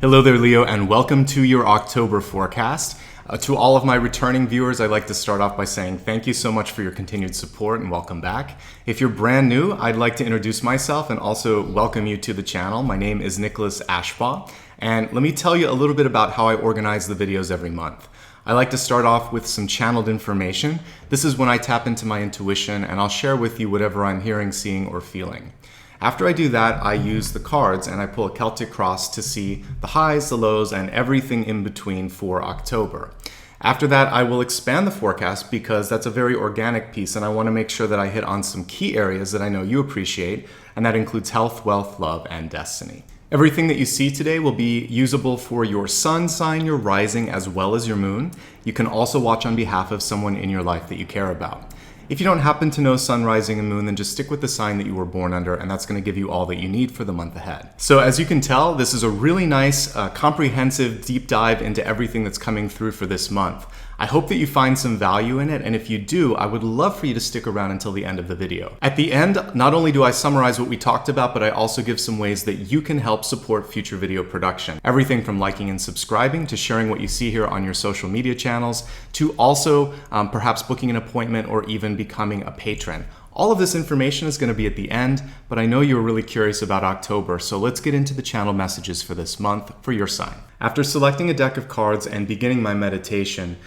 Hello there, Leo, and welcome to your October forecast. To all of my returning viewers, I'd like to start off by saying thank you so much for your continued support and welcome back. If you're brand new, I'd like to introduce myself and also welcome you to the channel. My name is Nicholas Ashbaugh, and let me tell you a little bit about how I organize the videos every month. I like to start off with some channeled information. This is when I tap into my intuition, and I'll share with you whatever I'm hearing, seeing, or feeling. After I do that, I use the cards and I pull a Celtic Cross to see the highs, the lows, and everything in between for October. After that, I will expand the forecast because that's a very organic piece and I want to make sure that I hit on some key areas that I know you appreciate, and that includes health, wealth, love, and destiny. Everything that you see today will be usable for your sun sign, your rising, as well as your moon. You can also watch on behalf of someone in your life that you care about. If you don't happen to know sun, rising, and moon, then just stick with the sign that you were born under, and that's going to give you all that you need for the month ahead. So as you can tell, this is a really nice, comprehensive deep dive into everything that's coming through for this month. I hope that you find some value in it, and if you do, I would love for you to stick around until the end of the video. At the end, not only do I summarize what we talked about, but I also give some ways that you can help support future video production. Everything from liking and subscribing to sharing what you see here on your social media channels, to also perhaps booking an appointment or even becoming a patron. All of this information is going to be at the end, but I know you were really curious about October, so let's get into the channel messages for this month for your sign. After selecting a deck of cards and beginning my meditation,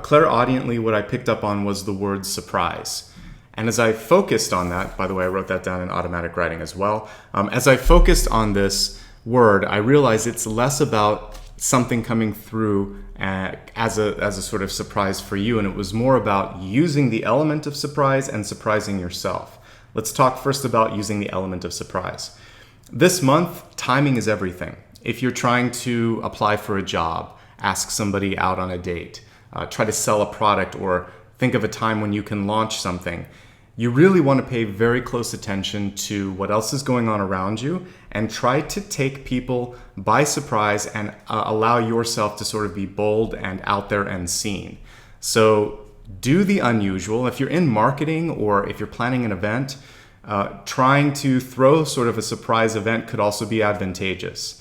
clairaudiently what I picked up on was the word surprise. And as I focused on that, by the way, I wrote that down in automatic writing as well. As I focused on this word, I realized it's less about something coming through as a sort of surprise for you, and it was more about using the element of surprise and surprising yourself. Let's talk first about using the element of surprise. This month, timing is everything. If you're trying to apply for a job, ask somebody out on a date, try to sell a product, or think of a time when you can launch something, you really want to pay very close attention to what else is going on around you and try to take people by surprise and allow yourself to sort of be bold and out there and seen. So do the unusual. If you're in marketing or if you're planning an event, trying to throw sort of a surprise event could also be advantageous.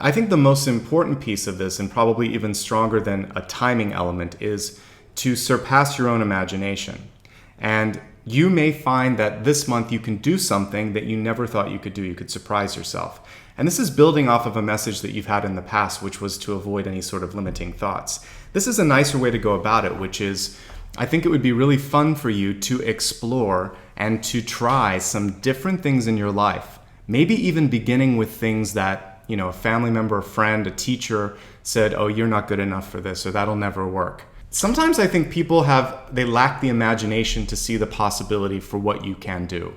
I think the most important piece of this, and probably even stronger than a timing element, is to surpass your own imagination. And you may find that this month you can do something that you never thought you could do. You could surprise yourself. And this is building off of a message that you've had in the past, which was to avoid any sort of limiting thoughts. This is a nicer way to go about it, which is, I think it would be really fun for you to explore and to try some different things in your life. Maybe even beginning with things that, a family member, a friend, a teacher said, oh, you're not good enough for this, or that'll never work. Sometimes I think people they lack the imagination to see the possibility for what you can do.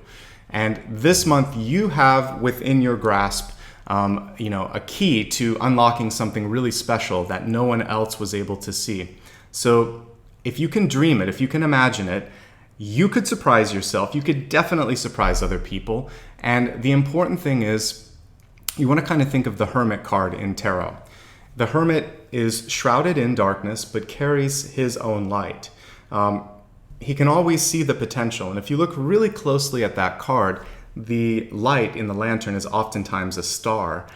And this month you have within your grasp, a key to unlocking something really special that no one else was able to see. So if you can dream it, if you can imagine it, you could surprise yourself. You could definitely surprise other people. And the important thing is, you want to kind of think of the Hermit card in tarot. The Hermit is shrouded in darkness, but carries his own light. He can always see the potential. And if you look really closely at that card, the light in the lantern is oftentimes a star.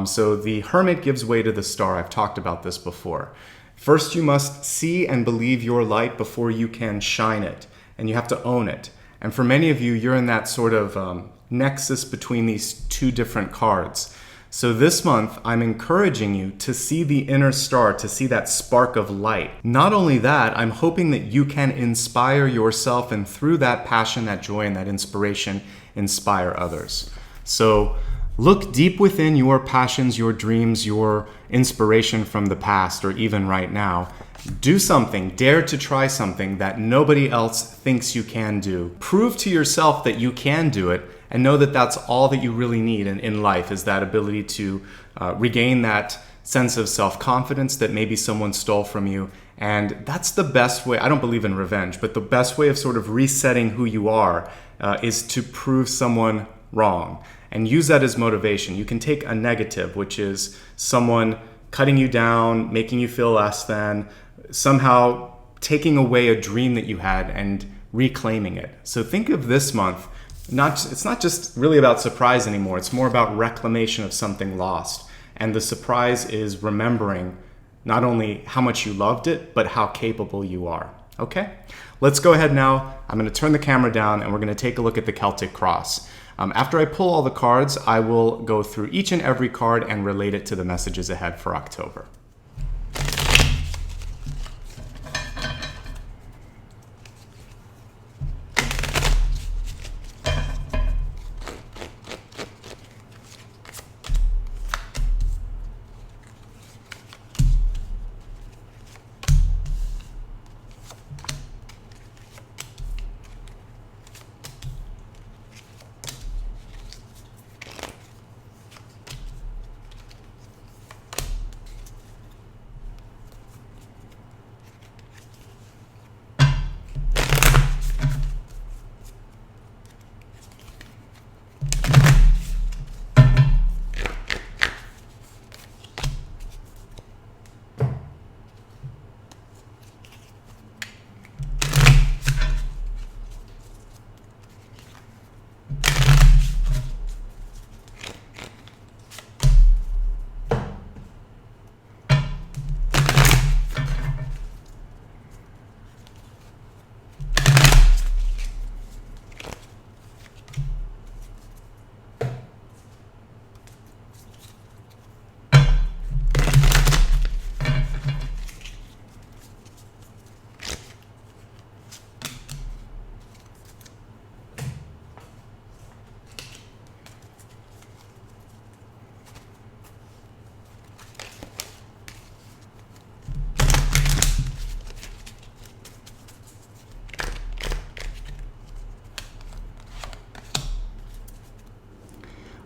So the Hermit gives way to the star. I've talked about this before. First, you must see and believe your light before you can shine it. And you have to own it. And for many of you, you're in that sort of nexus between these two different cards. So this month, I'm encouraging you to see the inner star, to see that spark of light. Not only that, I'm hoping that you can inspire yourself, and through that passion, that joy, and that inspiration, inspire others. So look deep within your passions, your dreams, your inspiration from the past, or even right now. Do something, dare to try something that nobody else thinks you can do. Prove to yourself that you can do it, and know that that's all that you really need in life, is that ability to regain that sense of self-confidence that maybe someone stole from you. And that's the best way. I don't believe in revenge, but the best way of sort of resetting who you are is to prove someone wrong and use that as motivation. You can take a negative, which is someone cutting you down, making you feel less than, somehow taking away a dream that you had and reclaiming it. So think of this month, it's not just really about surprise anymore. It's more about reclamation of something lost. And the surprise is remembering not only how much you loved it, but how capable you are. Okay, let's go ahead now. I'm going to turn the camera down and we're going to take a look at the Celtic Cross. After I pull all the cards, I will go through each and every card and relate it to the messages ahead for October.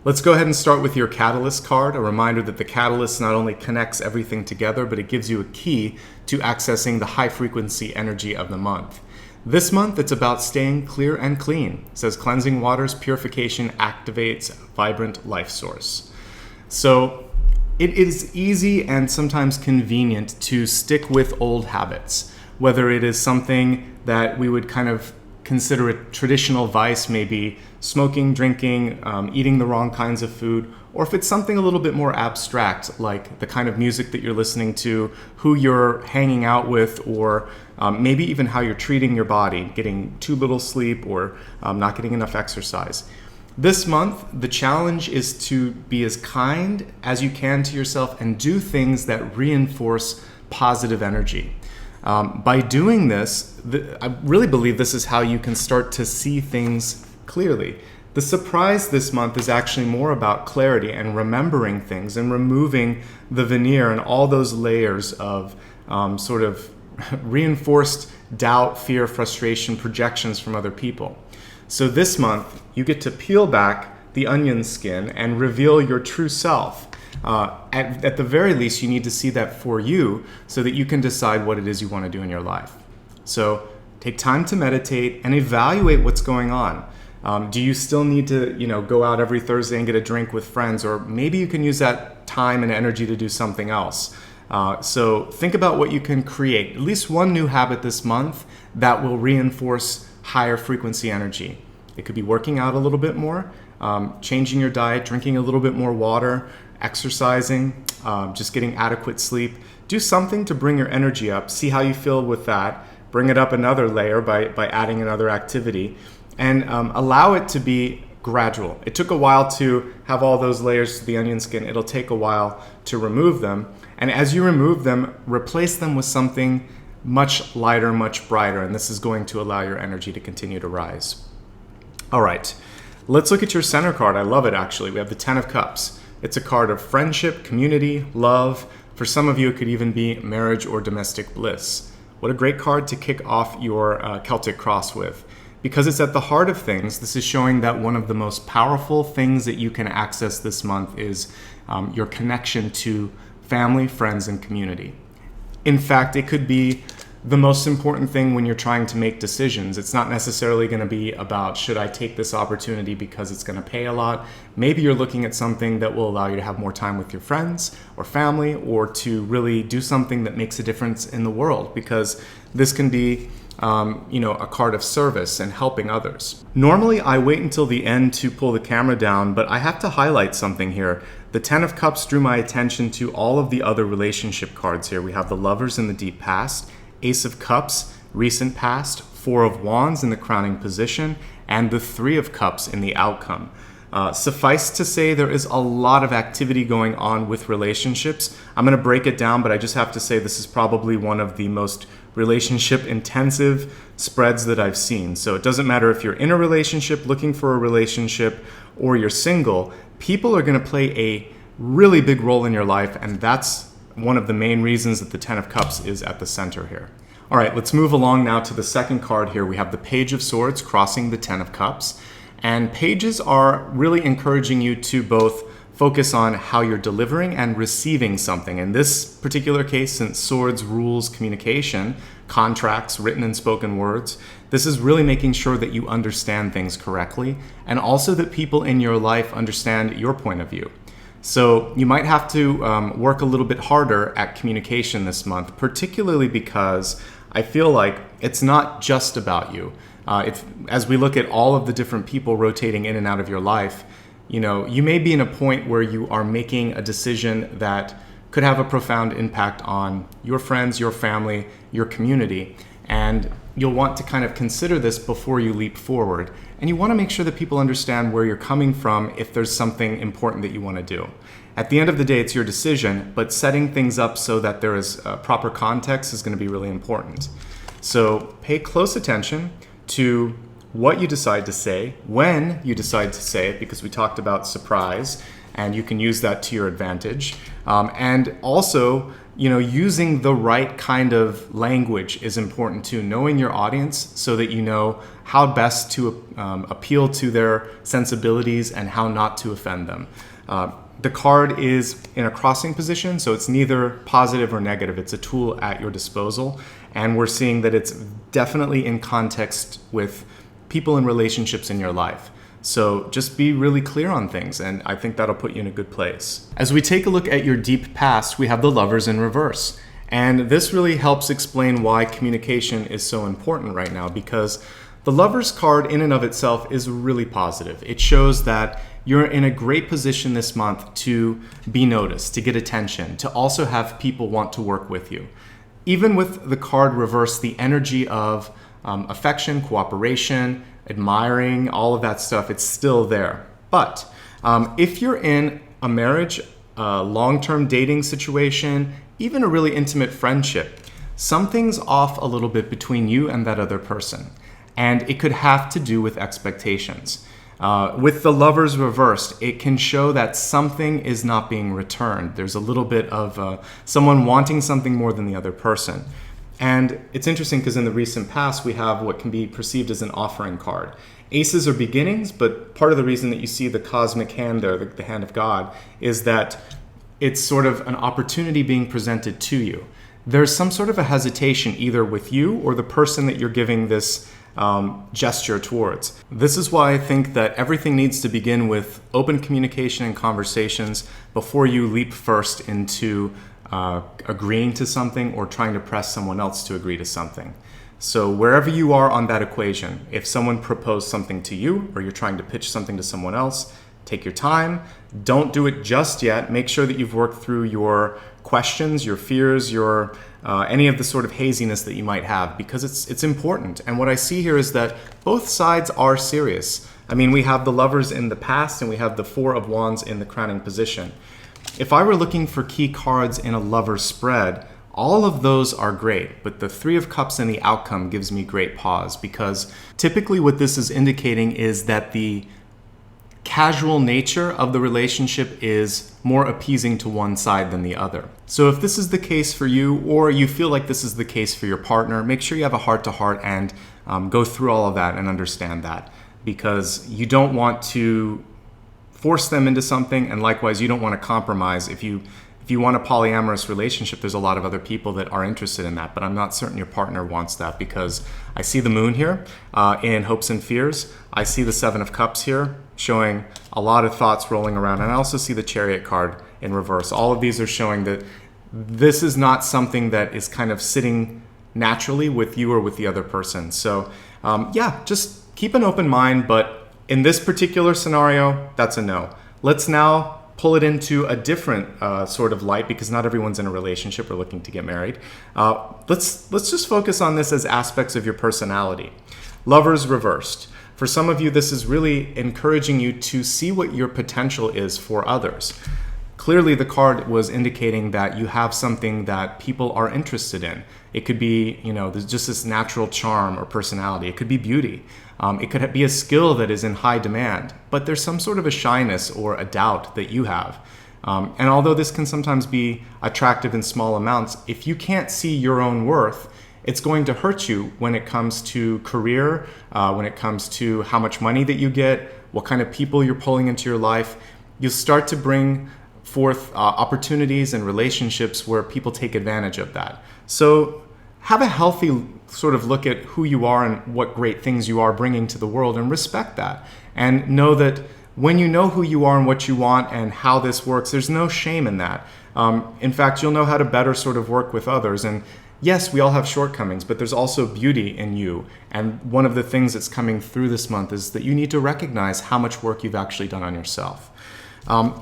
Let's go ahead and start with your Catalyst card, a reminder that the Catalyst not only connects everything together, but it gives you a key to accessing the high frequency energy of the month. This month, it's about staying clear and clean. It says cleansing waters, purification activates vibrant life source. So it is easy and sometimes convenient to stick with old habits, whether it is something that we would kind of consider a traditional vice, maybe smoking, drinking, eating the wrong kinds of food, or if it's something a little bit more abstract, like the kind of music that you're listening to, who you're hanging out with, or maybe even how you're treating your body, getting too little sleep or not getting enough exercise. This month, the challenge is to be as kind as you can to yourself and do things that reinforce positive energy. By doing this, I really believe this is how you can start to see things clearly. The surprise this month is actually more about clarity and remembering things and removing the veneer and all those layers of sort of reinforced doubt, fear, frustration, projections from other people. So this month, you get to peel back the onion skin and reveal your true self. At the very least, you need to see that for you so that you can decide what it is you want to do in your life. So take time to meditate and evaluate what's going on. Do you still need to, go out every Thursday and get a drink with friends? Or maybe you can use that time and energy to do something else. So think about what you can create, at least one new habit this month that will reinforce higher frequency energy. It could be working out a little bit more, changing your diet, drinking a little bit more water, exercising, just getting adequate sleep. Do something to bring your energy up. See how you feel with that. Bring it up another layer by adding another activity, and allow it to be gradual. It took a while to have all those layers to the onion skin. It'll take a while to remove them. And as you remove them, replace them with something much lighter, much brighter. And this is going to allow your energy to continue to rise. All right, let's look at your center card. I love it, actually. We have the 10 of Cups. It's a card of friendship, community, love. For some of you, it could even be marriage or domestic bliss. What a great card to kick off your Celtic Cross with. Because it's at the heart of things, this is showing that one of the most powerful things that you can access this month is your connection to family, friends, and community. In fact, it could be the most important thing when you're trying to make decisions. It's not necessarily going to be about, should I take this opportunity because it's going to pay a lot? Maybe you're looking at something that will allow you to have more time with your friends or family, or to really do something that makes a difference in the world, because this can be a card of service and helping others. Normally, I wait until the end to pull the camera down, but I have to highlight something here. The Ten of Cups drew my attention to all of the other relationship cards here. We have the Lovers in the deep past, Ace of Cups, recent past, Four of Wands in the crowning position, and the Three of Cups in the outcome. Suffice to say, there is a lot of activity going on with relationships. I'm going to break it down, but I just have to say this is probably one of the most relationship intensive spreads that I've seen. So it doesn't matter if you're in a relationship, looking for a relationship, or you're single, people are going to play a really big role in your life, and that's one of the main reasons that the Ten of Cups is at the center here. All right, let's move along now to the second card here. We have the Page of Swords crossing the Ten of Cups. And pages are really encouraging you to both focus on how you're delivering and receiving something. In this particular case, since swords rules communication, contracts, written and spoken words, this is really making sure that you understand things correctly and also that people in your life understand your point of view. So you might have to work a little bit harder at communication this month, particularly because I feel like it's not just about you. As we look at all of the different people rotating in and out of your life, you may be in a point where you are making a decision that could have a profound impact on your friends, your family, your community. And you'll want to kind of consider this before you leap forward. And you want to make sure that people understand where you're coming from if there's something important that you want to do. At the end of the day, it's your decision, but setting things up so that there is proper context is going to be really important. So pay close attention to what you decide to say, when you decide to say it, because we talked about surprise, and you can use that to your advantage. And also, using the right kind of language is important too. Knowing your audience so that you know how best to appeal to their sensibilities and how not to offend them. The card is in a crossing position, so it's neither positive or negative. It's a tool at your disposal. And we're seeing that it's definitely in context with people and relationships in your life. So just be really clear on things, and I think that'll put you in a good place. As we take a look at your deep past, we have the Lovers in reverse. And this really helps explain why communication is so important right now, because the Lovers card in and of itself is really positive. It shows that you're in a great position this month to be noticed, to get attention, to also have people want to work with you. Even with the card reversed, the energy of affection, cooperation, admiring, all of that stuff, it's still there. But if you're in a marriage, a long-term dating situation, even a really intimate friendship, something's off a little bit between you and that other person. And it could have to do with expectations. With the Lovers reversed, it can show that something is not being returned. There's a little bit of someone wanting something more than the other person. And it's interesting because in the recent past, we have what can be perceived as an offering card. Aces are beginnings, but part of the reason that you see the cosmic hand there, the hand of God, is that it's sort of an opportunity being presented to you. There's some sort of a hesitation either with you or the person that you're giving this gesture towards. This is why I think that everything needs to begin with open communication and conversations before you leap first into agreeing to something or trying to press someone else to agree to something. So wherever you are on that equation, if someone proposed something to you or you're trying to pitch something to someone else, take your time. Don't do it just yet. Make sure that you've worked through your questions, your fears, your any of the sort of haziness that you might have, because it's important. And what I see here is that both sides are serious. I mean, we have the Lovers in the past and we have the Four of Wands in the crowning position. If I were looking for key cards in a Lovers spread, all of those are great, but the Three of Cups in the outcome gives me great pause, because typically what this is indicating is that the casual nature of the relationship is more appeasing to one side than the other. So if this is the case for you, or you feel like this is the case for your partner, make sure you have a heart-to-heart and go through all of that and understand that, because you don't want to force them into something, and likewise you don't want to compromise. If you want a polyamorous relationship, there's a lot of other people that are interested in that, but I'm not certain your partner wants that, because I see the Moon here in Hopes and Fears. I see the Seven of Cups here showing a lot of thoughts rolling around, and I also see the Chariot card in reverse. All of these are showing that this is not something that is kind of sitting naturally with you or with the other person. So just keep an open mind, but in this particular scenario, that's a no. Let's now pull it into a different sort of light, because not everyone's in a relationship or looking to get married. Let's just focus on this as aspects of your personality. Lovers reversed. For some of you, this is really encouraging you to see what your potential is for others. Clearly, the card was indicating that you have something that people are interested in. It could be, there's just this natural charm or personality. It could be beauty. It could be a skill that is in high demand, but there's some sort of a shyness or a doubt that you have. And although this can sometimes be attractive in small amounts, if you can't see your own worth, it's going to hurt you when it comes to career, when it comes to how much money that you get, what kind of people you're pulling into your life. You'll start to bring forth opportunities and relationships where people take advantage of that. So have a healthy sort of look at who you are and what great things you are bringing to the world, and respect that. And know that when you know who you are and what you want and how this works, there's no shame in that. In fact, you'll know how to better sort of work with others. And yes, we all have shortcomings, but there's also beauty in you. And one of the things that's coming through this month is that you need to recognize how much work you've actually done on yourself.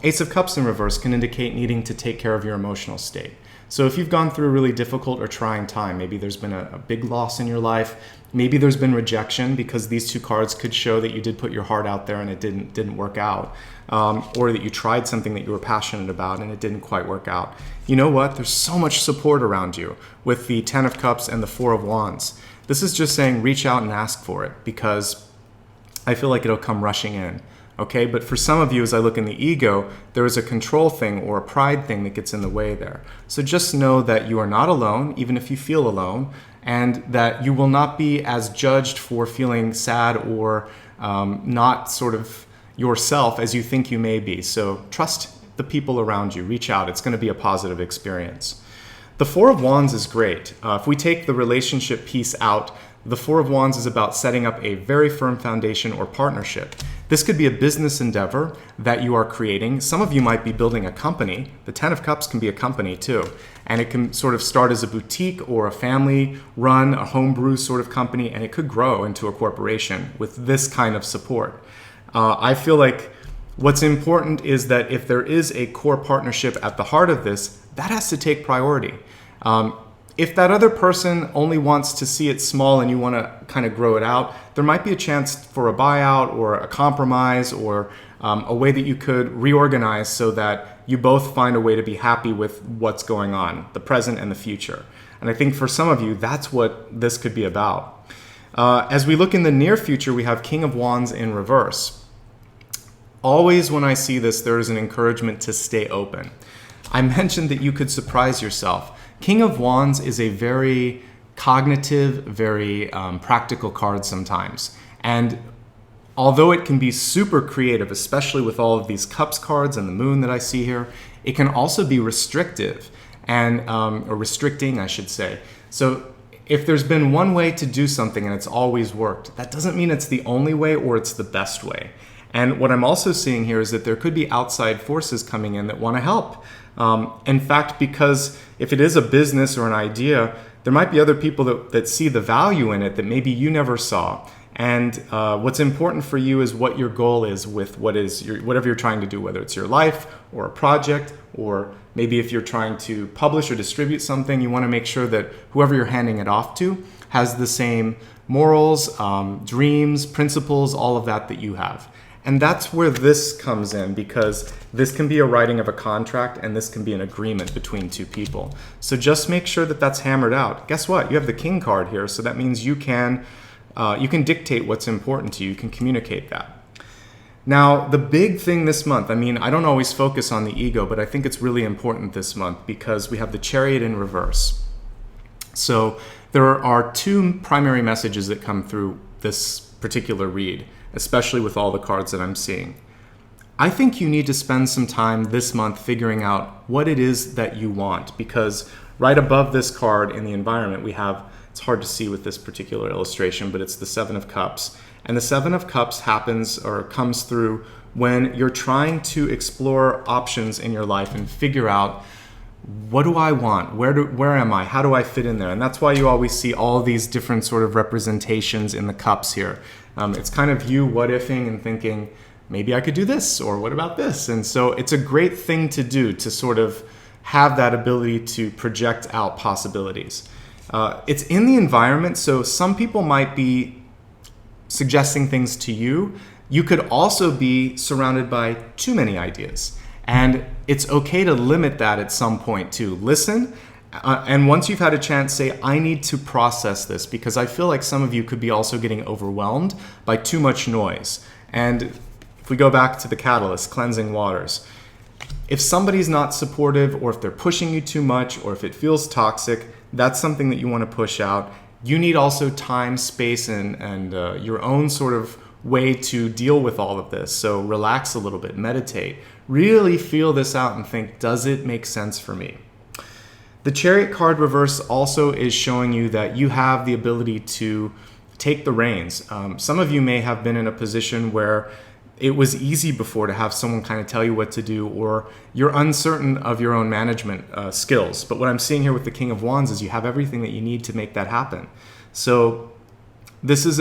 Ace of Cups in reverse can indicate needing to take care of your emotional state. So if you've gone through a really difficult or trying time, maybe there's been a big loss in your life, maybe there's been rejection, because these two cards could show that you did put your heart out there and it didn't work out, or that you tried something that you were passionate about and it didn't quite work out. You know what? There's so much support around you with the Ten of Cups and the Four of Wands. This is just saying reach out and ask for it, because I feel like it'll come rushing in. Okay, but for some of you, as I look in the ego, there is a control thing or a pride thing that gets in the way there. So just know that you are not alone, even if you feel alone, and that you will not be as judged for feeling sad or not sort of yourself as you think you may be. So trust the people around you. Reach out. It's going to be a positive experience. The Four of Wands is great. If we take the relationship piece out, the Four of Wands is about setting up a very firm foundation or partnership. This could be a business endeavor that you are creating. Some of you might be building a company. The Ten of Cups can be a company too. And it can sort of start as a boutique or a family run, a homebrew sort of company, and it could grow into a corporation with this kind of support. I feel like what's important is that if there is a core partnership at the heart of this, that has to take priority. If that other person only wants to see it small and you want to kind of grow it out, there might be a chance for a buyout or a compromise or a way that you could reorganize so that you both find a way to be happy with what's going on, the present and the future. And I think for some of you, that's what this could be about. As we look in the near future, we have King of Wands in reverse. Always when I see this, there is an encouragement to stay open. I mentioned that you could surprise yourself. King of Wands is a very cognitive, very practical card sometimes. And although it can be super creative, especially with all of these cups cards and the moon that I see here, it can also be restrictive and or restricting, I should say. So if there's been one way to do something and it's always worked, that doesn't mean it's the only way or it's the best way. And what I'm also seeing here is that there could be outside forces coming in that want to help. In fact, because if it is a business or an idea, there might be other people that see the value in it that maybe you never saw. And what's important for you is what your goal is with whatever you're trying to do, whether it's your life or a project, or maybe if you're trying to publish or distribute something, you want to make sure that whoever you're handing it off to has the same morals, dreams, principles, all of that you have. And that's where this comes in, because this can be a writing of a contract and this can be an agreement between two people. So just make sure that that's hammered out. Guess what? You have the King card here, so that means you can dictate what's important to you. You can communicate that. Now, the big thing this month, I don't always focus on the ego, but I think it's really important this month because we have the Chariot in reverse. So there are two primary messages that come through this particular read, especially with all the cards that I'm seeing. I think you need to spend some time this month figuring out what it is that you want, because right above this card in the environment we have, it's hard to see with this particular illustration, but it's the Seven of Cups. And the Seven of Cups happens or comes through when you're trying to explore options in your life and figure out, what do I want? Where am I? How do I fit in there? And that's why you always see all these different sort of representations in the cups here. It's kind of you what-ifing and thinking, maybe I could do this, or what about this? And so it's a great thing to do, to sort of have that ability to project out possibilities. It's in the environment, so some people might be suggesting things to you. You could also be surrounded by too many ideas. And it's okay to limit that at some point too. Listen, and once you've had a chance, say, I need to process this, because I feel like some of you could be also getting overwhelmed by too much noise. And if we go back to the catalyst, cleansing waters, if somebody's not supportive, or if they're pushing you too much, or if it feels toxic, that's something that you want to push out. You need also time, space, and your own sort of way to deal with all of this. So relax a little bit, meditate, really feel this out and think, does it make sense for me? The Chariot card reverse also is showing you that you have the ability to take the reins. Some of you may have been in a position where it was easy before to have someone kind of tell you what to do, or you're uncertain of your own management skills. But what I'm seeing here with the King of Wands is you have everything that you need to make that happen. So this is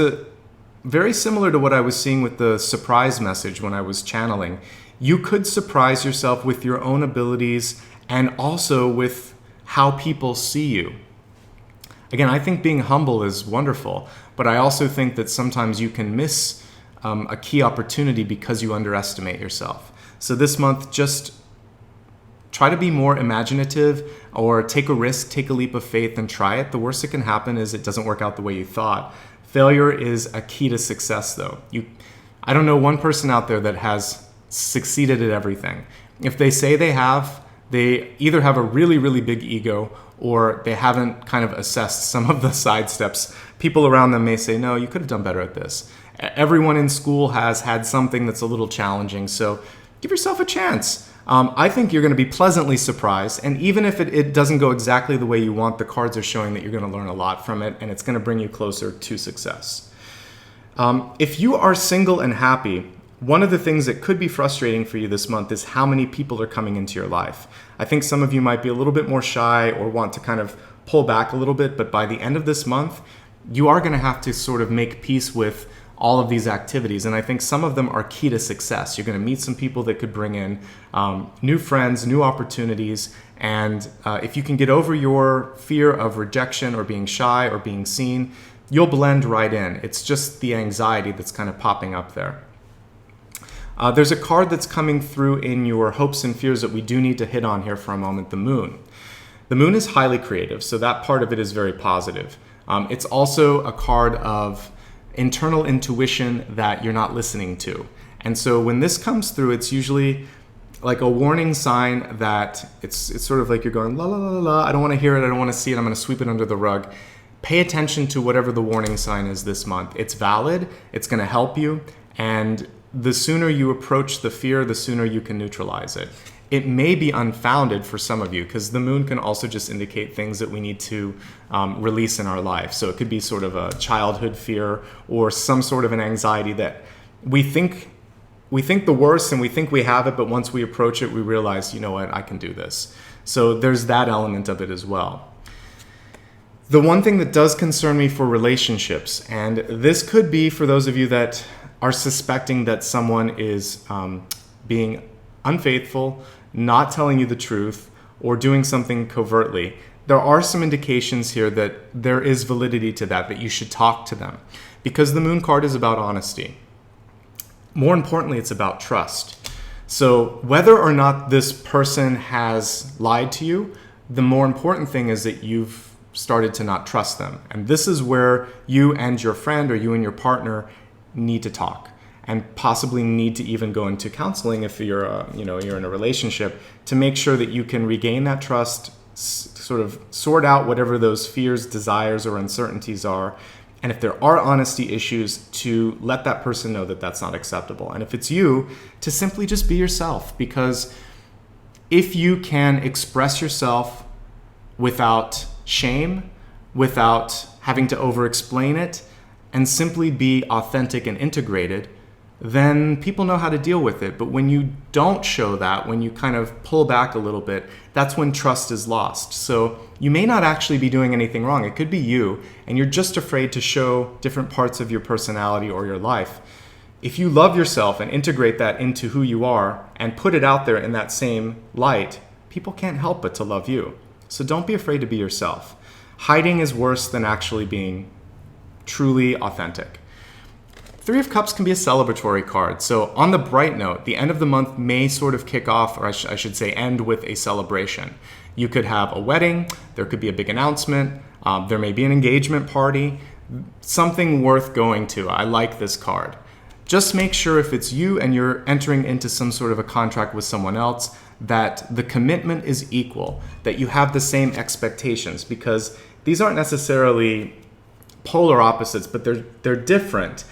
very similar to what I was seeing with the surprise message when I was channeling. You could surprise yourself with your own abilities and also with how people see you. Again, I think being humble is wonderful, but I also think that sometimes you can miss a key opportunity because you underestimate yourself. So this month, just try to be more imaginative, or take a risk, take a leap of faith and try it. The worst that can happen is it doesn't work out the way you thought. Failure is a key to success, though. I don't know one person out there that has succeeded at everything. If they say they have, they either have a really, really big ego, or they haven't kind of assessed some of the side steps. People around them may say, no, you could have done better at this. Everyone in school has had something that's a little challenging, so give yourself a chance. I think you're going to be pleasantly surprised, and even if it doesn't go exactly the way you want, the cards are showing that you're going to learn a lot from it, and it's going to bring you closer to success. If you are single and happy, one of the things that could be frustrating for you this month is how many people are coming into your life. I think some of you might be a little bit more shy or want to kind of pull back a little bit, but by the end of this month, you are going to have to sort of make peace with all of these activities, and I think some of them are key to success. You're going to meet some people that could bring in new friends, new opportunities, and if you can get over your fear of rejection or being shy or being seen, you'll blend right in. It's just the anxiety that's kind of popping up there. There's a card that's coming through in your hopes and fears that we do need to hit on here for a moment, the Moon. The Moon is highly creative, so that part of it is very positive. It's also a card of internal intuition that you're not listening to. And so when this comes through, it's usually like a warning sign that it's sort of like you're going, la la la la, I don't want to hear it, I don't want to see it, I'm going to sweep it under the rug. Pay attention to whatever the warning sign is this month. It's valid, it's going to help you, and the sooner you approach the fear, the sooner you can neutralize it. It may be unfounded for some of you, because the Moon can also just indicate things that we need to release in our life. So it could be sort of a childhood fear or some sort of an anxiety that we think the worst and we think we have it, but once we approach it, we realize, you know what, I can do this. So there's that element of it as well. The one thing that does concern me for relationships, and this could be for those of you that are suspecting that someone is being unfaithful, not telling you the truth, or doing something covertly, there are some indications here that there is validity to that you should talk to them. Because the Moon card is about honesty. More importantly, it's about trust. So whether or not this person has lied to you, the more important thing is that you've started to not trust them. And this is where you and your friend or you and your partner need to talk, and possibly need to even go into counseling if you're in a relationship, to make sure that you can regain that trust, sort of sort out whatever those fears, desires, or uncertainties are. And if there are honesty issues, to let that person know that that's not acceptable. And if it's you, to simply just be yourself, because if you can express yourself without shame, without having to over-explain it, and simply be authentic and integrated, then people know how to deal with it. But when you don't show that, when you kind of pull back a little bit, that's when trust is lost. So you may not actually be doing anything wrong. It could be you, and you're just afraid to show different parts of your personality or your life. if you love yourself and integrate that into who you are and put it out there in that same light, people can't help but to love you. So don't be afraid to be yourself. Hiding is worse than actually being truly authentic. Three of Cups can be a celebratory card. So on the bright note, the end of the month may sort of kick off, or I should say end with a celebration. You could have a wedding, there could be a big announcement, there may be an engagement party, something worth going to. I like this card. Just make sure if it's you and you're entering into some sort of a contract with someone else, that the commitment is equal, that you have the same expectations, because these aren't necessarily polar opposites, but they're different.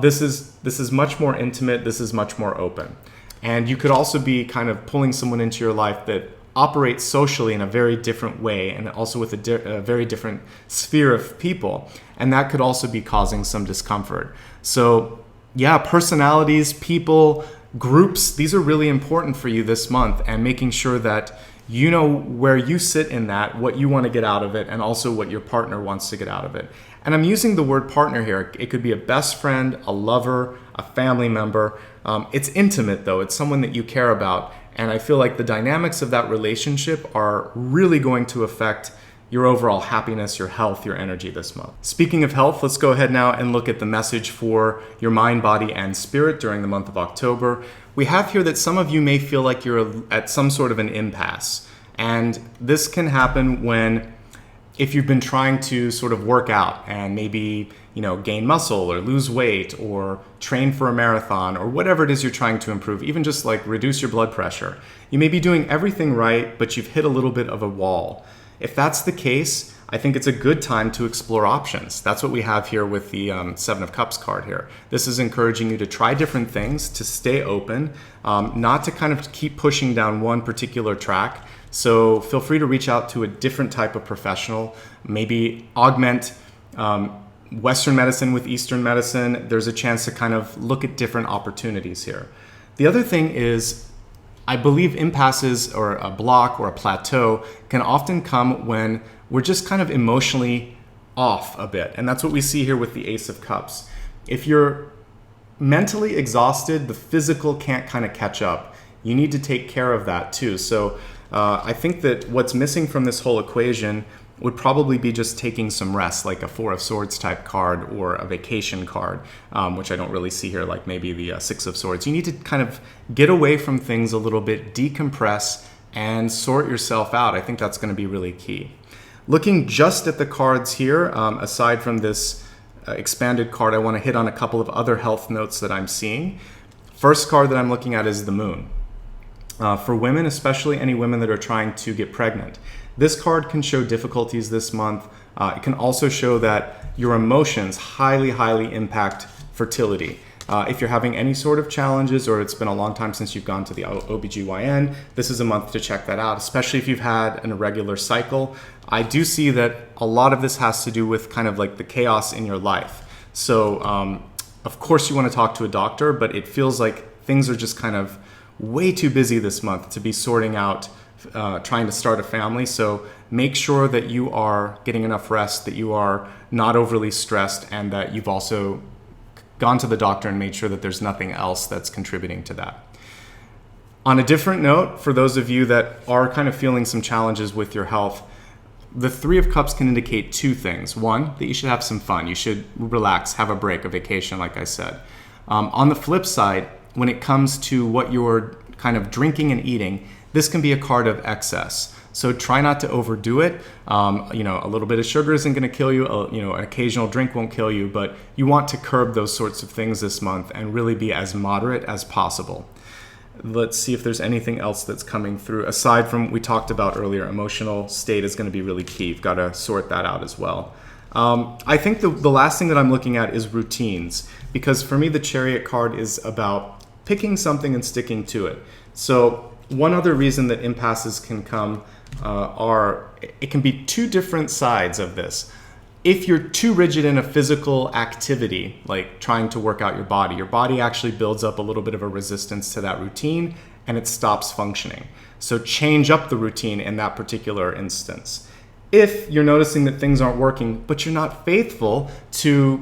This is much more intimate, this is much more open. And you could also be kind of pulling someone into your life that operates socially in a very different way, and also with a very different sphere of people. And that could also be causing some discomfort. So yeah, personalities, people, groups, these are really important for you this month, and making sure that you know where you sit in that, what you want to get out of it, and also what your partner wants to get out of it. And I'm using the word partner here. It could be a best friend, a lover, a family member. It's intimate though. It's someone that you care about. And I feel like the dynamics of that relationship are really going to affect your overall happiness, your health, your energy this month. Speaking of health, let's go ahead now and look at the message for your mind, body, and spirit during the month of October. We have here that some of you may feel like you're at some sort of an impasse. And this can happen when, if you've been trying to sort of work out and maybe, gain muscle or lose weight or train for a marathon or whatever it is you're trying to improve, even just like reduce your blood pressure. You may be doing everything right, but you've hit a little bit of a wall. If that's the case, I think it's a good time to explore options. That's what we have here with the Seven of Cups card here. This is encouraging you to try different things, to stay open, not to kind of keep pushing down one particular track. So feel free to reach out to a different type of professional, maybe augment Western medicine with Eastern medicine. There's a chance to kind of look at different opportunities here. The other thing is, I believe impasses or a block or a plateau can often come when we're just kind of emotionally off a bit. And that's what we see here with the Ace of Cups. If you're mentally exhausted, the physical can't kind of catch up. You need to take care of that too. So I think that what's missing from this whole equation would probably be just taking some rest, like a Four of Swords type card or a vacation card, which I don't really see here, like maybe the Six of Swords. You need to kind of get away from things a little bit, decompress, and sort yourself out. I think that's going to be really key. Looking just at the cards here, aside from this expanded card, I want to hit on a couple of other health notes that I'm seeing. First card that I'm looking at is the Moon. For women, especially any women that are trying to get pregnant, this card can show difficulties this month. It can also show that your emotions highly impact fertility. If you're having any sort of challenges, or it's been a long time since you've gone to the OBGYN, this is a month to check that out, especially if you've had an irregular cycle. I do see that a lot of this has to do with kind of like the chaos in your life. So of course you want to talk to a doctor, but it feels like things are just kind of way too busy this month to be sorting out trying to start a family. So make sure that you are getting enough rest, that you are not overly stressed, and that you've also gone to the doctor and made sure that there's nothing else that's contributing to that. On a different note, for those of you that are kind of feeling some challenges with your health, the Three of Cups can indicate two things. One, that you should have some fun. You should relax, have a break, a vacation, like I said. On the flip side, when it comes to what you're kind of drinking and eating, this can be a card of excess. So try not to overdo it. A little bit of sugar isn't going to kill you. An occasional drink won't kill you, but you want to curb those sorts of things this month and really be as moderate as possible. Let's see if there's anything else that's coming through. Aside from, we talked about earlier, emotional state is going to be really key. You've got to sort that out as well. I think the last thing that I'm looking at is routines, because for me, the Chariot card is about picking something and sticking to it. So one other reason that impasses can come it can be two different sides of this. If you're too rigid in a physical activity, like trying to work out your body actually builds up a little bit of a resistance to that routine and it stops functioning. So change up the routine in that particular instance. If you're noticing that things aren't working, but you're not faithful to,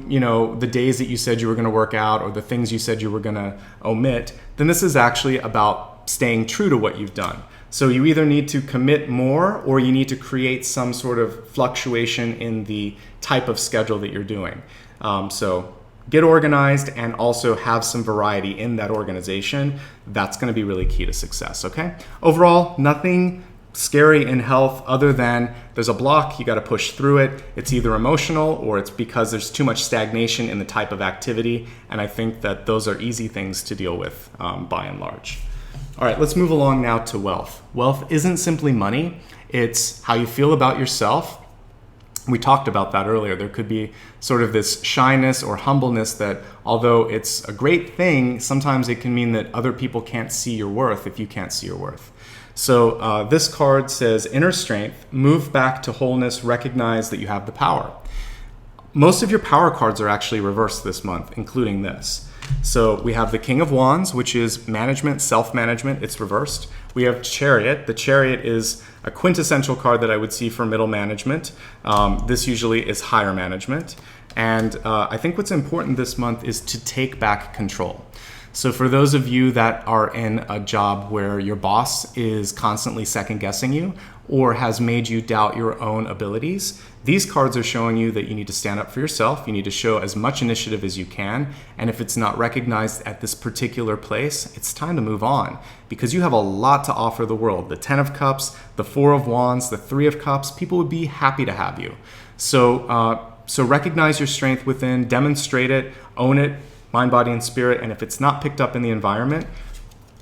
the days that you said you were going to work out or the things you said you were going to omit, then this is actually about staying true to what you've done. So you either need to commit more or you need to create some sort of fluctuation in the type of schedule that you're doing. So get organized and also have some variety in that organization. That's going to be really key to success, okay? Overall, nothing scary in health other than there's a block, you got to push through it. It's either emotional or it's because there's too much stagnation in the type of activity, and I think that those are easy things to deal with by and large. All right, let's move along now to wealth. Wealth isn't simply money, it's how you feel about yourself. We talked about that earlier. There could be sort of this shyness or humbleness that, although it's a great thing, sometimes it can mean that other people can't see your worth if you can't see your worth. So this card says, inner strength, move back to wholeness, recognize that you have the power. Most of your power cards are actually reversed this month, including this. So we have the King of Wands, which is management, self-management. It's reversed. We have Chariot. The Chariot is a quintessential card that I would see for middle management. This usually is higher management. And I think what's important this month is to take back control. So for those of you that are in a job where your boss is constantly second guessing you or has made you doubt your own abilities, these cards are showing you that you need to stand up for yourself. You need to show as much initiative as you can. And if it's not recognized at this particular place, it's time to move on because you have a lot to offer the world. The 10 of Cups, the 4 of Wands, the 3 of Cups, people would be happy to have you. So recognize your strength within, demonstrate it, own it, mind, body, and spirit. And if it's not picked up in the environment,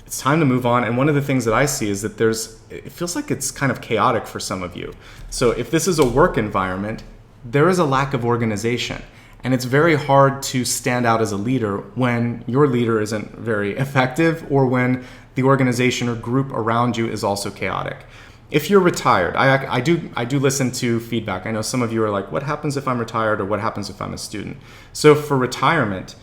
it's time to move on. And one of the things that I see is that it feels like it's kind of chaotic for some of you. So if this is a work environment, there is a lack of organization. And it's very hard to stand out as a leader when your leader isn't very effective or when the organization or group around you is also chaotic. If you're retired, I do listen to feedback. I know some of you are like, what happens if I'm retired or what happens if I'm a student? So for retirement,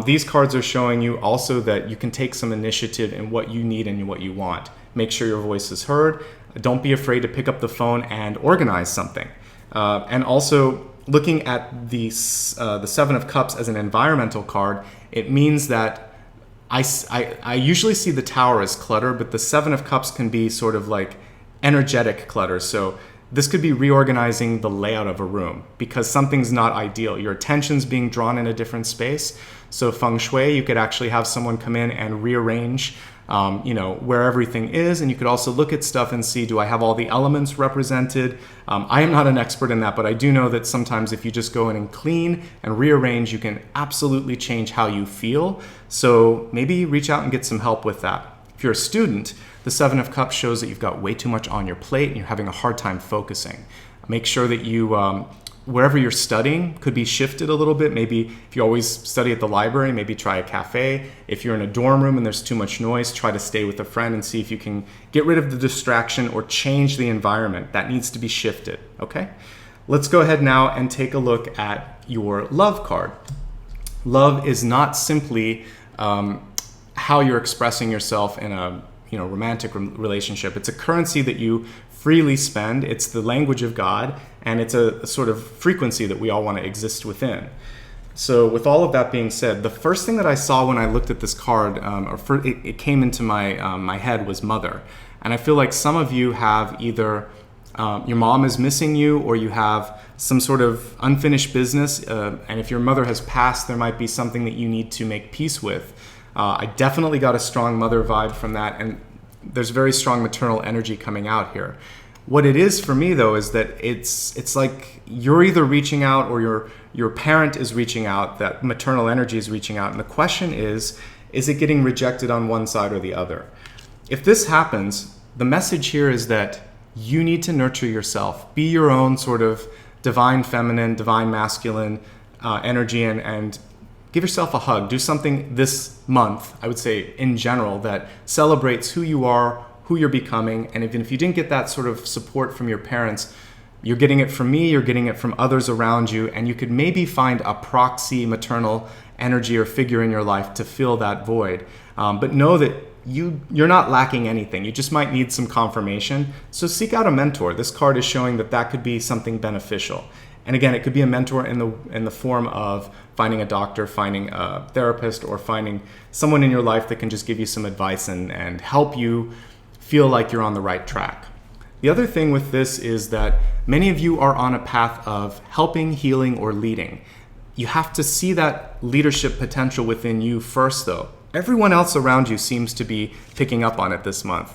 these cards are showing you also that you can take some initiative in what you need and what you want. Make sure your voice is heard. Don't be afraid to pick up the phone and organize something. And also looking at the 7 of Cups as an environmental card, it means that I usually see the Tower as clutter, but the 7 of Cups can be sort of like energetic clutter. So this could be reorganizing the layout of a room because something's not ideal. Your attention's being drawn in a different space. So feng shui, you could actually have someone come in and rearrange where everything is. And you could also look at stuff and see, do I have all the elements represented? I am not an expert in that, but I do know that sometimes if you just go in and clean and rearrange, you can absolutely change how you feel. So maybe reach out and get some help with that. If you're a student, the 7 of Cups shows that you've got way too much on your plate and you're having a hard time focusing. Make sure that you, wherever you're studying, could be shifted a little bit. Maybe if you always study at the library, maybe try a cafe. If you're in a dorm room and there's too much noise, try to stay with a friend and see if you can get rid of the distraction or change the environment. That needs to be shifted, okay? Let's go ahead now and take a look at your love card. Love is not simply how you're expressing yourself in a romantic relationship. It's a currency that you freely spend. It's the language of God, and it's a sort of frequency that we all want to exist within. So with all of that being said, the first thing that I saw when I looked at this card, it came into my head, was mother. And I feel like some of you have either your mom is missing you, or you have some sort of unfinished business. And if your mother has passed, there might be something that you need to make peace with. I definitely got a strong mother vibe from that, and there's very strong maternal energy coming out here. What it is for me, though, is that it's like you're either reaching out or your parent is reaching out, that maternal energy is reaching out. And the question is it getting rejected on one side or the other? If this happens, the message here is that you need to nurture yourself. Be your own sort of divine feminine, divine masculine energy, and give yourself a hug. Do something this month, I would say in general, that celebrates who you are, who you're becoming. And even if you didn't get that sort of support from your parents, you're getting it from me, you're getting it from others around you, and you could maybe find a proxy maternal energy or figure in your life to fill that void. But know that you're not lacking anything. You just might need some confirmation. So seek out a mentor. This card is showing that that could be something beneficial. And again, it could be a mentor in the form of finding a doctor, finding a therapist, or finding someone in your life that can just give you some advice and help you feel like you're on the right track. The other thing with this is that many of you are on a path of helping, healing, or leading. You have to see that leadership potential within you first, though. Everyone else around you seems to be picking up on it this month.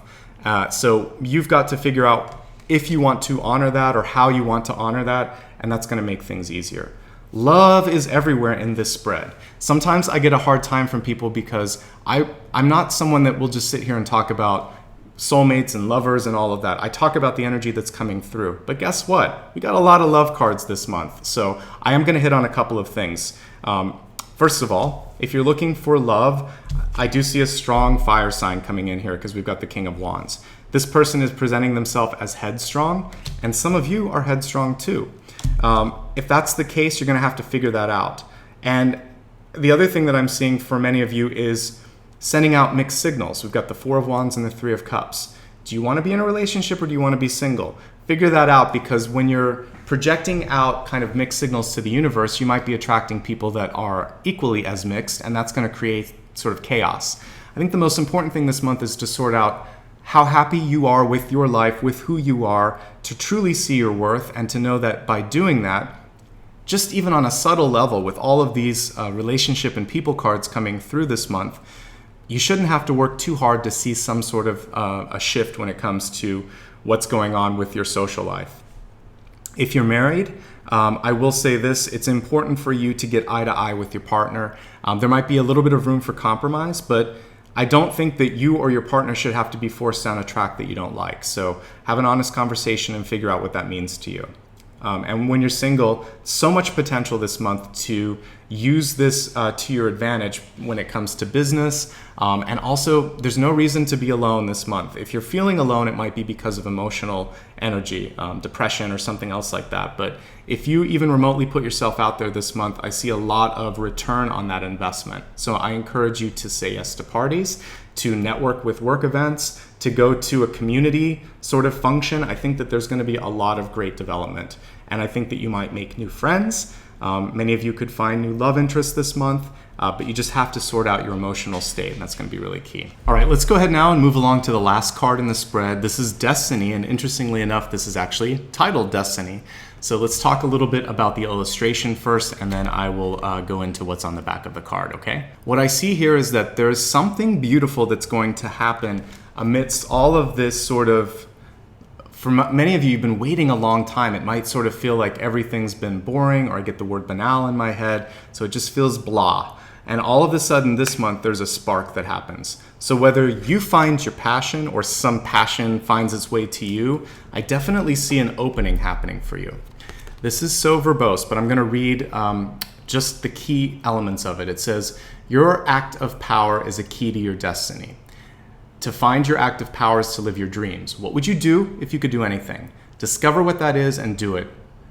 So you've got to figure out if you want to honor that or how you want to honor that, and that's going to make things easier. Love is everywhere in this spread. Sometimes I get a hard time from people because I'm not someone that will just sit here and talk about soulmates and lovers and all of that. I talk about the energy that's coming through. But guess what? We got a lot of love cards this month. So I am going to hit on a couple of things. First of all, if you're looking for love, I do see a strong fire sign coming in here because we've got the King of Wands. This person is presenting themselves as headstrong, and some of you are headstrong too. If that's the case, you're going to have to figure that out. And the other thing that I'm seeing for many of you is sending out mixed signals. We've got the Four of Wands and the Three of Cups. Do you want to be in a relationship or do you want to be single? Figure that out, because when you're projecting out kind of mixed signals to the universe, you might be attracting people that are equally as mixed, and that's going to create sort of chaos. I think the most important thing this month is to sort out how happy you are with your life, with who you are, to truly see your worth, and to know that by doing that, just even on a subtle level with all of these relationship and people cards coming through this month, you shouldn't have to work too hard to see some sort of a shift when it comes to what's going on with your social life. If you're married, I will say this, it's important for you to get eye to eye with your partner. There might be a little bit of room for compromise, but I don't think that you or your partner should have to be forced down a track that you don't like. So have an honest conversation and figure out what that means to you. And when you're single, so much potential this month to use this to your advantage when it comes to business. And also, there's no reason to be alone this month. If you're feeling alone, it might be because of emotional energy, depression, or something else like that. But if you even remotely put yourself out there this month, I see a lot of return on that investment. So I encourage you to say yes to parties, to network with work events, to go to a community sort of function. I think that there's going to be a lot of great development. And I think that you might make new friends. Many of you could find new love interests this month, but you just have to sort out your emotional state, and that's going to be really key. All right, let's go ahead now and move along to the last card in the spread. This is Destiny, and interestingly enough, this is actually titled Destiny. So let's talk a little bit about the illustration first, and then I will go into what's on the back of the card, okay? What I see here is that there's something beautiful that's going to happen amidst all of this sort of, for many of you, you've been waiting a long time. It might sort of feel like everything's been boring, or I get the word banal in my head, so it just feels blah. And all of a sudden this month, there's a spark that happens. So whether you find your passion or some passion finds its way to you, I definitely see an opening happening for you. This is so verbose, but I'm going to read just the key elements of it. It says, your act of power is a key to your destiny. To find your act of power is to live your dreams. What would you do if you could do anything? Discover what that is and do it.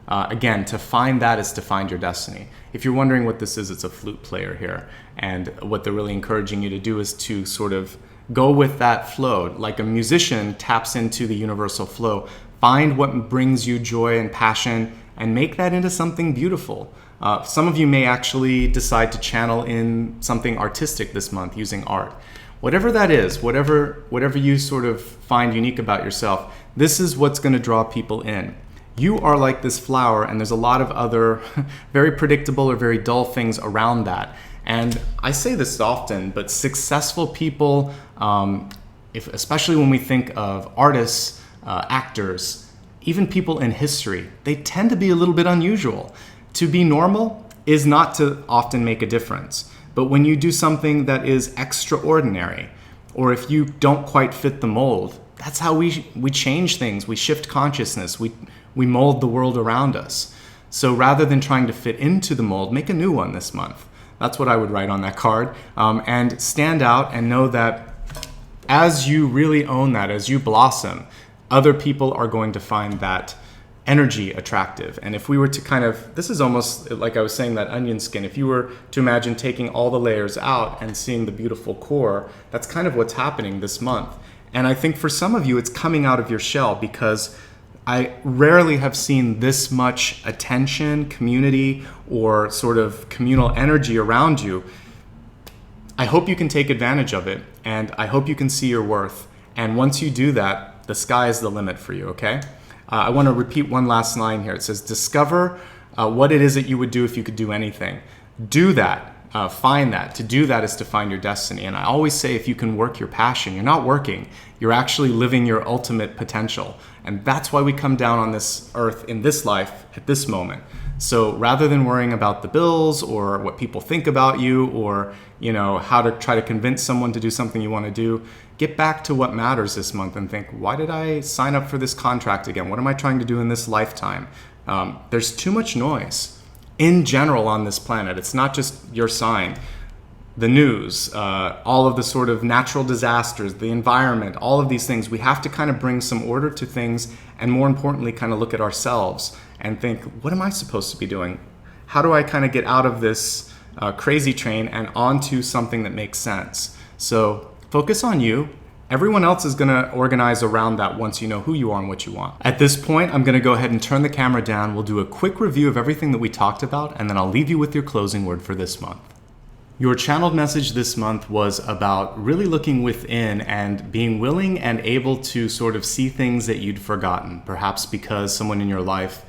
Again, to find that is to find your destiny. If you're wondering what this is, it's a flute player here. And what they're really encouraging you to do is to sort of go with that flow. Like a musician taps into the universal flow. Find what brings you joy and passion and make that into something beautiful. Some of you may actually decide to channel in something artistic this month using art. Whatever that is, whatever you sort of find unique about yourself, this is what's going to draw people in. You are like this flower, and there's a lot of other very predictable or very dull things around that. And I say this often, but successful people, especially when we think of artists, actors, even people in history, they tend to be a little bit unusual. To be normal is not to often make a difference. But when you do something that is extraordinary, or if you don't quite fit the mold, that's how we change things. We shift consciousness. We mold the world around us. So rather than trying to fit into the mold, make a new one this month. That's what I would write on that card. And stand out and know that as you really own that, as you blossom, other people are going to find that energy attractive. And if we were to kind of, this is almost like I was saying, that onion skin, if you were to imagine taking all the layers out and seeing the beautiful core, that's kind of what's happening this month. And I think for some of you, it's coming out of your shell, because I rarely have seen this much attention, community, or sort of communal energy around you. I hope you can take advantage of it, and I hope you can see your worth. And once you do that, the sky is the limit for you, okay? I want to repeat one last line here. It says, discover what it is that you would do if you could do anything. Do that. Find that. To do that is to find your destiny. And I always say, if you can work your passion, you're not working. You're actually living your ultimate potential. And that's why we come down on this earth in this life at this moment. So rather than worrying about the bills or what people think about you, or how to try to convince someone to do something you want to do, get back to what matters this month and think, why did I sign up for this contract again? What am I trying to do in this lifetime? There's too much noise in general on this planet. It's not just your sign. The news, all of the sort of natural disasters, the environment, all of these things, we have to kind of bring some order to things, and more importantly, kind of look at ourselves and think, what am I supposed to be doing? How do I kind of get out of this crazy train and onto something that makes sense? So focus on you. Everyone else is going to organize around that once you know who you are and what you want. At this point, I'm going to go ahead and turn the camera down. We'll do a quick review of everything that we talked about, and then I'll leave you with your closing word for this month. Your channeled message this month was about really looking within and being willing and able to sort of see things that you'd forgotten, perhaps because someone in your life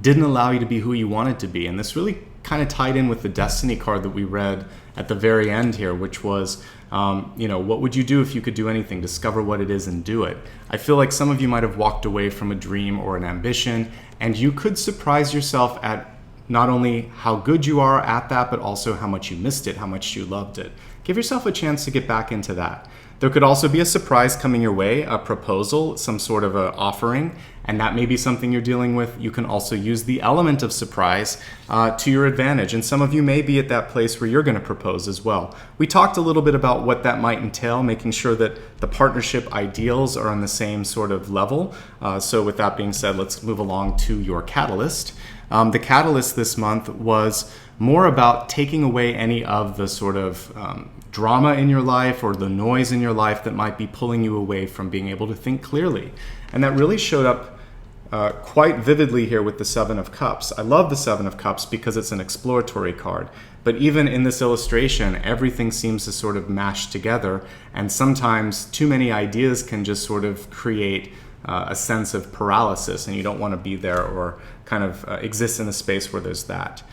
didn't allow you to be who you wanted to be. And this really kind of tied in with the Destiny card that we read at the very end here, which was, what would you do if you could do anything? Discover what it is and do it. I feel like some of you might have walked away from a dream or an ambition, and you could surprise yourself at not only how good you are at that, but also how much you missed it, how much you loved it. Give yourself a chance to get back into that. There could also be a surprise coming your way, a proposal, some sort of an offering, and that may be something you're dealing with. You can also use the element of surprise to your advantage. And some of you may be at that place where you're going to propose as well. We talked a little bit about what that might entail, making sure that the partnership ideals are on the same sort of level. So with that being said, let's move along to your catalyst. The catalyst this month was more about taking away any of the sort of drama in your life or the noise in your life that might be pulling you away from being able to think clearly. And that really showed up quite vividly here with the Seven of Cups. I love the Seven of Cups because it's an exploratory card. But even in this illustration, everything seems to sort of mash together. And sometimes too many ideas can just sort of create a sense of paralysis, and you don't want to be there or kind of exist in a space where there's that.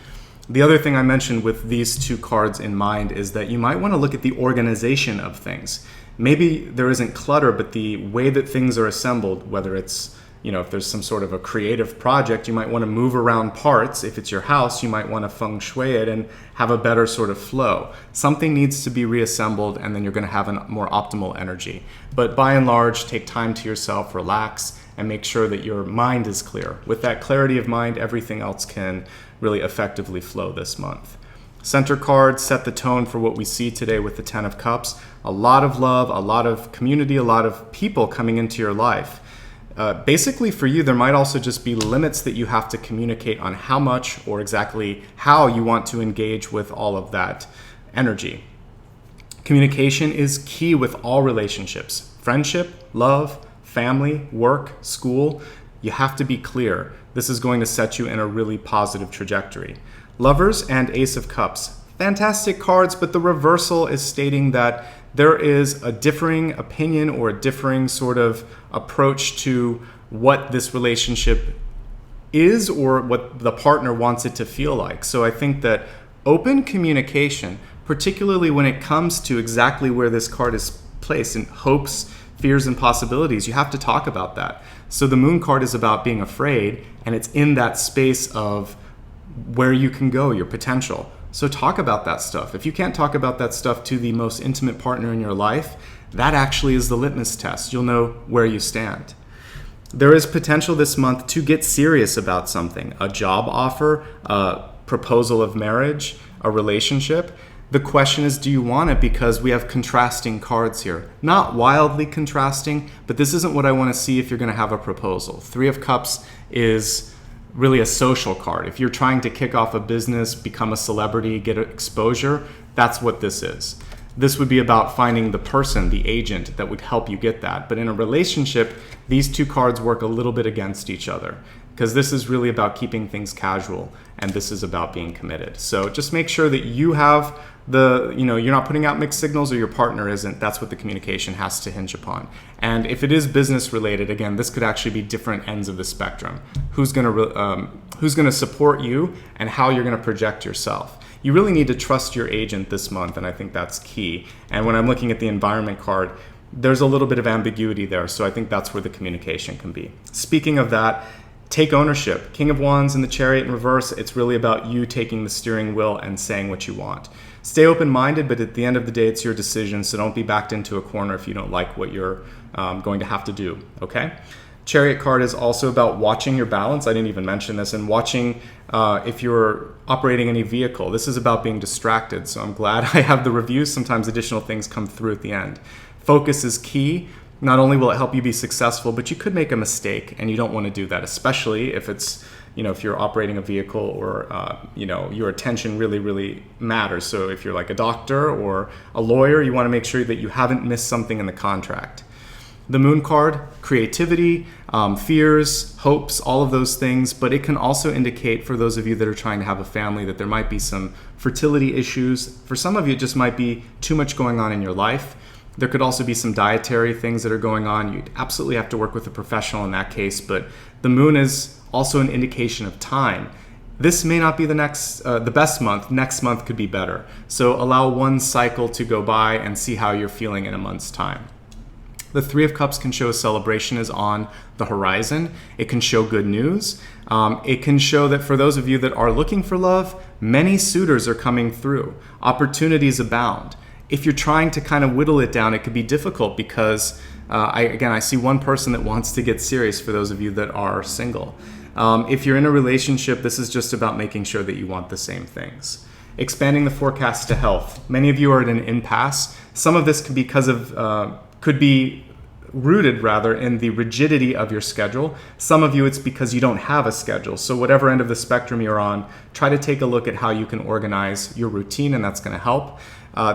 The other thing I mentioned with these two cards in mind is that you might want to look at the organization of things. Maybe there isn't clutter, but the way that things are assembled, whether it's, if there's some sort of a creative project, you might want to move around parts. If it's your house, you might want to feng shui it and have a better sort of flow. Something needs to be reassembled, and then you're going to have a more optimal energy. But by and large, take time to yourself, relax, and make sure that your mind is clear. With that clarity of mind, everything else can really effectively flow this month. Center card set the tone for what we see today with the Ten of Cups. A lot of love, a lot of community, a lot of people coming into your life. Basically for you, there might also just be limits that you have to communicate on how much or exactly how you want to engage with all of that energy. Communication is key with all relationships. Friendship, love, family, work, school. You have to be clear. This is going to set you in a really positive trajectory. Lovers and Ace of Cups. Fantastic cards, but the reversal is stating that there is a differing opinion or a differing sort of approach to what this relationship is or what the partner wants it to feel like. So I think that open communication, particularly when it comes to exactly where this card is placed in hopes, fears, and possibilities, you have to talk about that. So the Moon card is about being afraid, and it's in that space of where you can go, your potential. So talk about that stuff. If you can't talk about that stuff to the most intimate partner in your life, that actually is the litmus test. You'll know where you stand. There is potential this month to get serious about something, a job offer, a proposal of marriage, a relationship. The question is, do you want it? Because we have contrasting cards here. Not wildly contrasting, but this isn't what I want to see if you're going to have a proposal. Three of Cups is really a social card. If you're trying to kick off a business, become a celebrity, get exposure, that's what this is. This would be about finding the person, the agent that would help you get that. But in a relationship, these two cards work a little bit against each other, because this is really about keeping things casual and this is about being committed. So just make sure that you have you're not putting out mixed signals, or your partner isn't. That's what the communication has to hinge upon. And if it is business related, again, this could actually be different ends of the spectrum. Who's going to support you and how you're going to project yourself. You really need to trust your agent this month, and I think that's key. And when I'm looking at the environment card, there's a little bit of ambiguity there, so I think that's where the communication can be. Speaking of that, take ownership. King of Wands and the Chariot in reverse, it's really about you taking the steering wheel and saying what you want. Stay open-minded, but at the end of the day, it's your decision, so don't be backed into a corner if you don't like what you're going to have to do, okay? Chariot card is also about watching your balance. I didn't even mention this, and watching if you're operating any vehicle. This is about being distracted, so I'm glad I have the reviews. Sometimes additional things come through at the end. Focus is key. Not only will it help you be successful, but you could make a mistake, and you don't want to do that, especially if it's, if you're operating a vehicle or, your attention really, really matters. So if you're like a doctor or a lawyer, you want to make sure that you haven't missed something in the contract. The Moon card, creativity, fears, hopes, all of those things, but it can also indicate, for those of you that are trying to have a family, that there might be some fertility issues. For some of you, it just might be too much going on in your life. There could also be some dietary things that are going on. You'd absolutely have to work with a professional in that case, but the moon is also an indication of time. This may not be the best month. Next month could be better. So allow one cycle to go by and see how you're feeling in a month's time. The Three of Cups can show a celebration is on the horizon. It can show good news. It can show that for those of you that are looking for love, many suitors are coming through. Opportunities abound. If you're trying to kind of whittle it down, it could be difficult because, I see one person that wants to get serious for those of you that are single. If you're in a relationship, this is just about making sure that you want the same things. Expanding the forecast to health. Many of you are at an impasse. Some of this could be rooted in the rigidity of your schedule. Some of you, it's because you don't have a schedule. So whatever end of the spectrum you're on, try to take a look at how you can organize your routine, and that's going to help.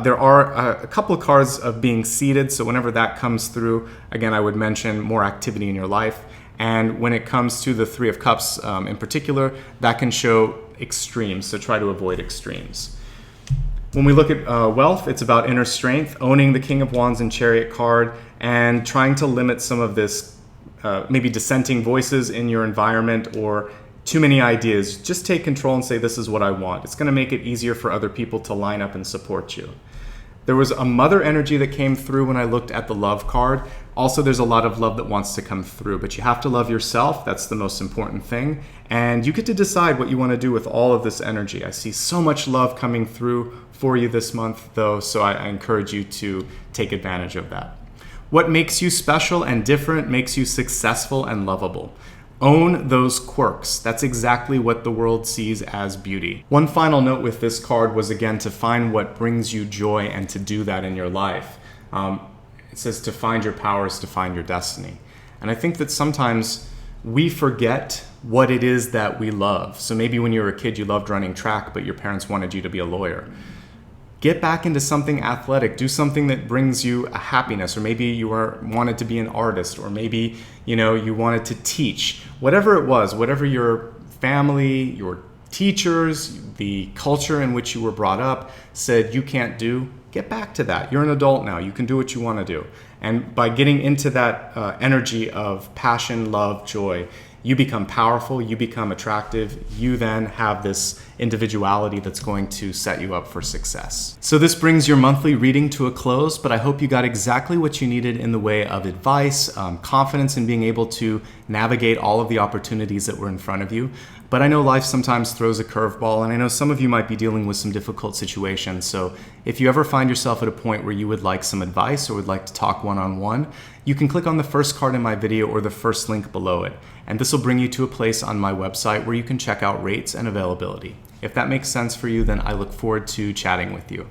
There are a couple of cards of being seated, so whenever that comes through, again, I would mention more activity in your life. And when it comes to the Three of Cups in particular, that can show extremes, so try to avoid extremes. When we look at wealth, it's about inner strength, owning the King of Wands and Chariot card, and trying to limit some of this maybe dissenting voices in your environment or too many ideas. Just take control and say, this is what I want. It's going to make it easier for other people to line up and support you. There was a mother energy that came through when I looked at the love card. Also, there's a lot of love that wants to come through, but you have to love yourself. That's the most important thing. And you get to decide what you want to do with all of this energy. I see so much love coming through for you this month, though, so I encourage you to take advantage of that. What makes you special and different makes you successful and lovable. Own those quirks. That's exactly what the world sees as beauty. One final note with this card was, again, to find what brings you joy and to do that in your life. It says to find your powers, to find your destiny. And I think that sometimes we forget what it is that we love. So maybe when you were a kid, you loved running track, but your parents wanted you to be a lawyer. Get back into something athletic. Do something that brings you a happiness, or maybe you wanted to be an artist, or maybe you wanted to teach. Whatever it was, whatever your family, your teachers, the culture in which you were brought up said you can't do, get back to that. You're an adult now. You can do what you want to do. And by getting into that energy of passion, love, joy, you become powerful, you become attractive, you then have this individuality that's going to set you up for success. So this brings your monthly reading to a close, but I hope you got exactly what you needed in the way of advice, confidence in being able to navigate all of the opportunities that were in front of you. But I know life sometimes throws a curveball, and I know some of you might be dealing with some difficult situations. So if you ever find yourself at a point where you would like some advice or would like to talk one-on-one, you can click on the first card in my video or the first link below it. And this will bring you to a place on my website where you can check out rates and availability. If that makes sense for you, then I look forward to chatting with you.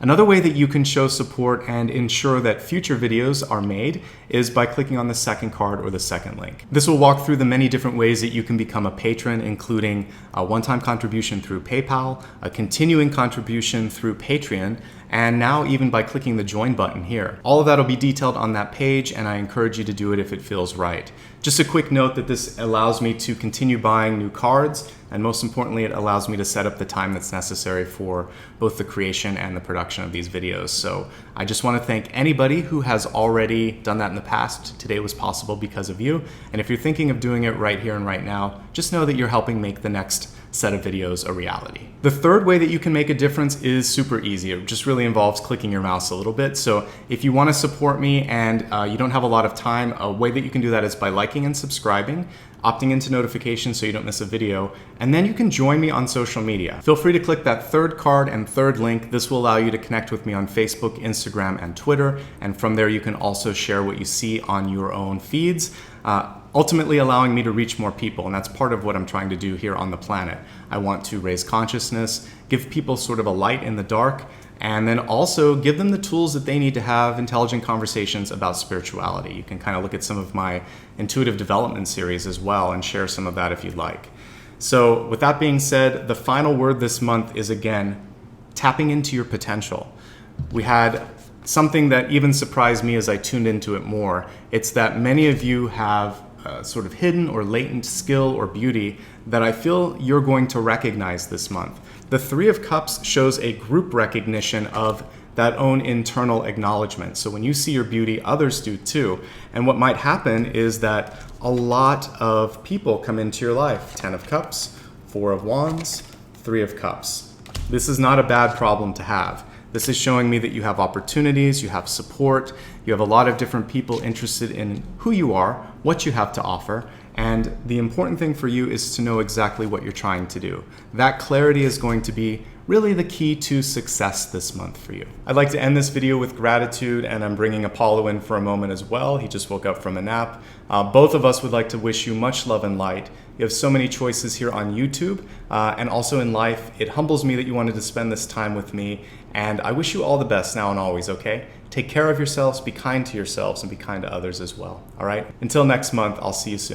Another way that you can show support and ensure that future videos are made is by clicking on the second card or the second link. This will walk through the many different ways that you can become a patron, including a one-time contribution through PayPal, a continuing contribution through Patreon, and now even by clicking the join button here. All of that will be detailed on that page, and I encourage you to do it if it feels right. Just a quick note that this allows me to continue buying new cards, and most importantly, it allows me to set up the time that's necessary for both the creation and the production of these videos. So I just want to thank anybody who has already done that in the past. Today was possible because of you. And if you're thinking of doing it right here and right now, just know that you're helping make the next set of videos a reality. The third way that you can make a difference is super easy. It just really involves clicking your mouse a little bit. So if you want to support me and you don't have a lot of time, a way that you can do that is by liking and subscribing, opting into notifications so you don't miss a video, and then you can join me on social media. Feel free to click that third card and third link. This will allow you to connect with me on Facebook, Instagram, and Twitter, and from there you can also share what you see on your own feeds, ultimately allowing me to reach more people, and that's part of what I'm trying to do here on the planet. I want to raise consciousness, give people sort of a light in the dark, and then also give them the tools that they need to have intelligent conversations about spirituality. You can kind of look at some of my intuitive development series as well and share some of that if you'd like. So with that being said, the final word this month is, again, tapping into your potential. We had something that even surprised me as I tuned into it more. It's that many of you have sort of hidden or latent skill or beauty that I feel you're going to recognize this month. The Three of Cups shows a group recognition of that own internal acknowledgement. So when you see your beauty, others do too. And what might happen is that a lot of people come into your life. 10 of Cups, 4 of Wands, 3 of Cups. This is not a bad problem to have. This is showing me that you have opportunities, you have support, you have a lot of different people interested in who you are, what you have to offer, and the important thing for you is to know exactly what you're trying to do. That clarity is going to be really the key to success this month for you. I'd like to end this video with gratitude, and I'm bringing Apollo in for a moment as well. He just woke up from a nap. Both of us would like to wish you much love and light. You have so many choices here on YouTube and also in life. It humbles me that you wanted to spend this time with me, and I wish you all the best now and always, okay? Take care of yourselves, be kind to yourselves, and be kind to others as well, all right? Until next month, I'll see you soon.